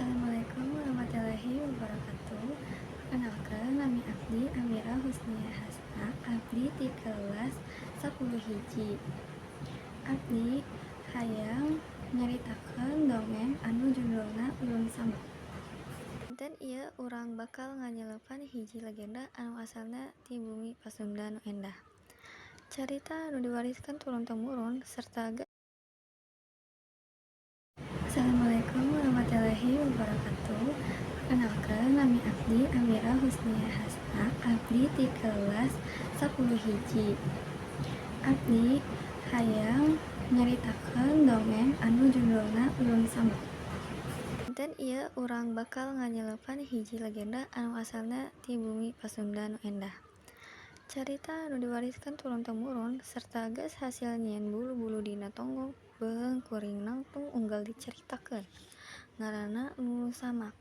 Assalamualaikum warahmatullahi wabarakatuh. Perkenalkan, nami abdi Amira Husnia Hasna, abdi di kelas 10 hiji. Abdi hayang nyaritakeun dongeng anu judulna Ulun Samak. Dan ieu urang bakal nganyelepan hiji legenda anu asalna ti bumi Pasunda nu endah. Carita anu diwariskan turun-temurun serta Assalamualaikum warahmatullahi wabarakatuh. Perkenalkan, nami abdi Amira Husnia Hasna, abdi di kelas 10 hiji. Abdi hayang nyaritakeun dongeng anu judulna Ulun Samak. Dan ieu urang bakal nganyelepan hiji legenda anu asalna ti bumi Pasunda nu endah. Carita anu diwariskan turun-temurun serta geus hasil nyieun bulu-bulu dina tonggo beung kuring nangtung unggal diceritakeun. Ngaranna Ulun Samak.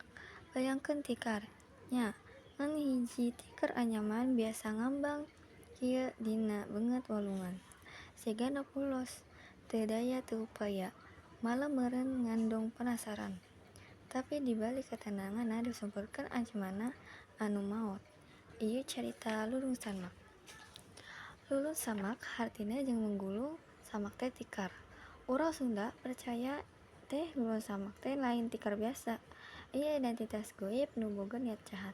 Bayangkeun tikar nya ngan hiji tikar anyaman biasa ngambang kieu dina beungeut walungan. Sigana pulos, teu daya teu upaya, malah meureun ngandung penasaran. Tapi dibalik ketenanganna disumperkeun ancamanna anu maot. Ieu carita Lulung Samak. Lulung Samak hartina jeung menggulung, samak teh tikar. Urang Sunda percaya teh Lulung Samak teh lain tikar biasa. Ieu identitas goib nu boga niat jahat.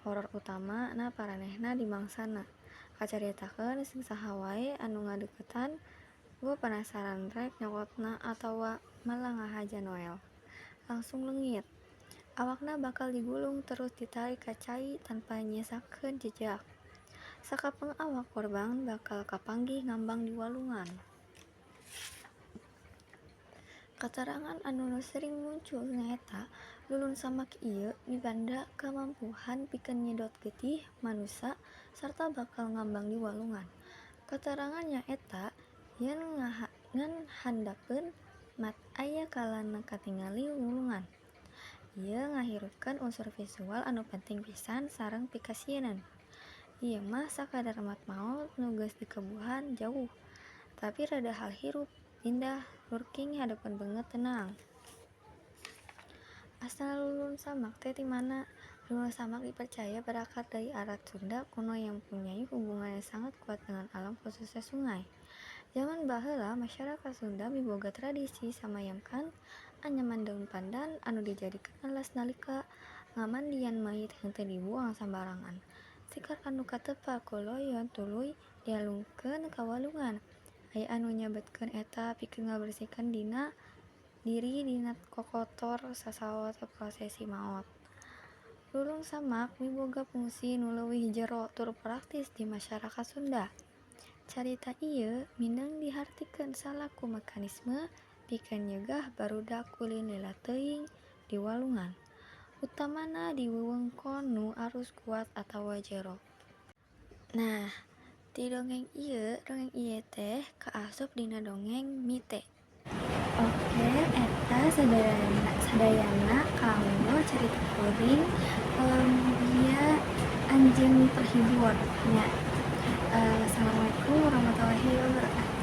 Horor utama na paranehna di mangsana. Kacaritakeun sing saha wae anu ngadeukeutan gua penasaran rek nyokotna atawa malah ngahaja Noel. Langsung leungit. Awakna bakal digulung terus ditarik ka cai tanpa nyisakeun jejak. Sakapeung awak korban bakal kapanggih ngambang di walungan. Katerangan anu sering muncul nyaeta Lulun Samak ieu mibanda kamampuhan pikeun nyedot getih manusa sarta bakal ngambang di walungan. Katerangan nyaeta yen ngan handapeun mat aya kalana katingali wulungan. Ieu ngahirupkeun unsur visual anu penting pisan sareng pikasieun. Ieu mah sakadar mat maot nu geus dikebuhan jauh, tapi rada hal hirup pindah lurking hadepan beungeut tenang. Asal Lulun Samak teh ti mana? Lulun Samak dipercaya berasal dari arat Sunda kuno yang mempunyai hubungan yang sangat kuat dengan alam khususnya sungai. Zaman baheula masyarakat Sunda miboga tradisi samayamkan anyaman daun pandan anu dijadikeun alas nalika ngamandian mayit henteu dibuang sambarangan. Tikar anu katepa ku loyon tuluy dialungkeun ka walungan. Aya anu nyabetkeun eta pikeun ngabersihkeun diri dina kokotor sasaot prosesi maot. Lulung Samak miboga fungsi nu leuwih jero tur praktis di masyarakat Sunda. Carita ieu mindeng dihartikeun salaku mekanisme pikeun nyegah barudak ulin lila teuing di walungan, utamana di wewengkon nu arus kuat atawa jero. Nah, ti dongeng ieu teh kaasup dina dongeng Mite. Oke, eta sadayana kanggo carita kuring dia anjeun terhibur nya. Assalamualaikum warahmatullahi wabarakatuh.